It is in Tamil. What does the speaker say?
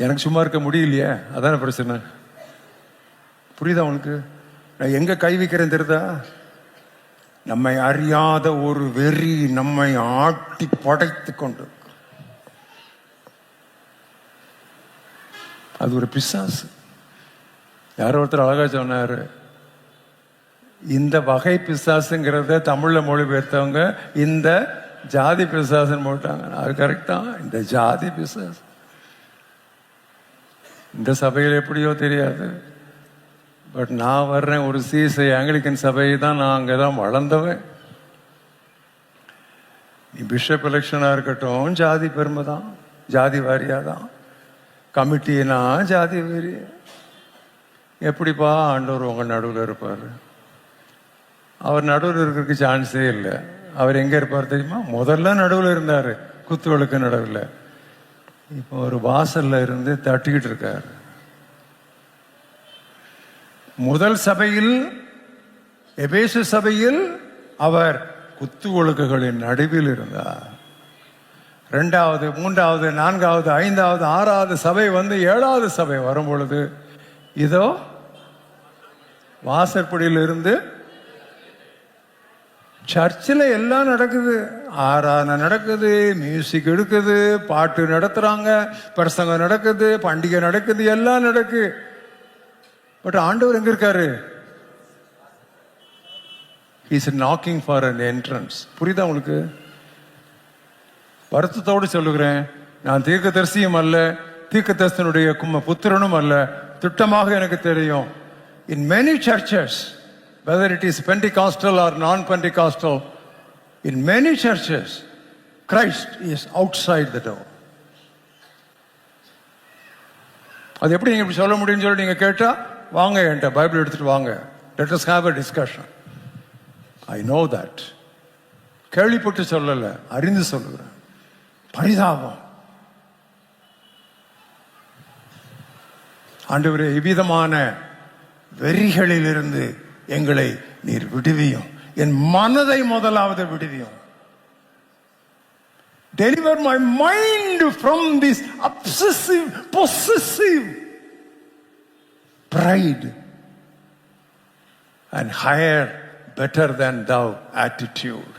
எனக்கு சும்மா இருக்க முடியலையே, அதான பிரச்சனை. புரியுதா உனக்கு? நான் எங்க கை வைக்கிறேன் தெரியுதா? நம்மை அறியாத ஒரு வெறி நம்மை ஆட்டி படைத்து கொண்டு, அது ஒரு பிசாசு. யாரோ ஒருத்தர் அழகா சொன்னாரு, இந்த வகை பிசாசுங்கிறத தமிழ்ல மொழிபெயர்த்தவங்க இந்த ஜாதி பிசாசுன்னு போட்டாங்க. அது கரெக்டா? இந்த ஜாதி பிசாசு இந்த சபையில் எப்படியோ தெரியாது, பட் நான் வர்றேன் ஒரு சிஎஸ்ஐ ஆங்கிலிக்கன் சபையை தான், நான் அங்கதான் வளர்ந்தவன். நீ பிஷப் எலெக்ஷனா இருக்கட்டும், ஜாதி பெருமை தான், ஜாதி வாரியா தான். கமிட்டினா ஜாதி வாரி. எப்படிப்பா ஆண்டவர் உங்க நடுவில் இருப்பாரு? அவர் நடுவில் இருக்கிறதுக்கு சான்ஸே இல்லை. அவர் எங்க இருப்பார் தெரியுமா? முதல்ல நடுவில் இருந்தாரு, குத்துவளுக்கு நடுவில். இப்போ ஒரு வாசல்ல இருந்து தட்டிக்கிட்டு இருக்காரு. முதல் சபையில், எபேசு சபையில் அவர் குத்து ஒழுக்குகளின் நடுவில் இருந்தார். 2வது 3வது 4வது 5வது 6வது சபை வந்து 7வது சபை வரும் பொழுது இதோ வாசற்படியில் இருந்து சர்ச்சில் எல்லாம் நடக்குது, ஆராதனை நடக்குது, மியூசிக் எடுக்குது, பாட்டு நடத்துறாங்க, பிரசங்கம் நடக்குது, பண்டிகை நடக்குது, எல்லாம் நடக்கு. பட் ஆண்டவர் எங்க இருக்காரு? He is knocking for an entrance. புரியுதா உங்களுக்கு? வருத்தத்தோடு சொல்லுகிறேன், நான் தீர்க்கதரிசியும் அல்ல, தீர்க்கதரிசனுடைய புத்திரனும் அல்ல. திட்டமாக எனக்கு தெரியும், in many churches, whether it is Pentecostal or non-Pentecostal, in many churches, Christ is outside the door. அது எப்படி நீங்க இப்படி சொல்ல முடியும்னு சொல்லி நீங்க கேட்டா, வாங்க என்கிட்ட பைபிள் எடுத்துட்டு வாங்க, let us have a discussion. I know that. கேள்விப்பட்டு சொல்லல, அறிந்து சொல்லுகிறேன். பரிதாபம். ஆண்டவரே, இவ்விதமான வெறிகளில் இருந்து எங்களை நீர் விடுவியும், என் மனதை முதலாவது விடுவியும். Deliver my mind from this obsessive, possessive pride and higher, better than thou attitude.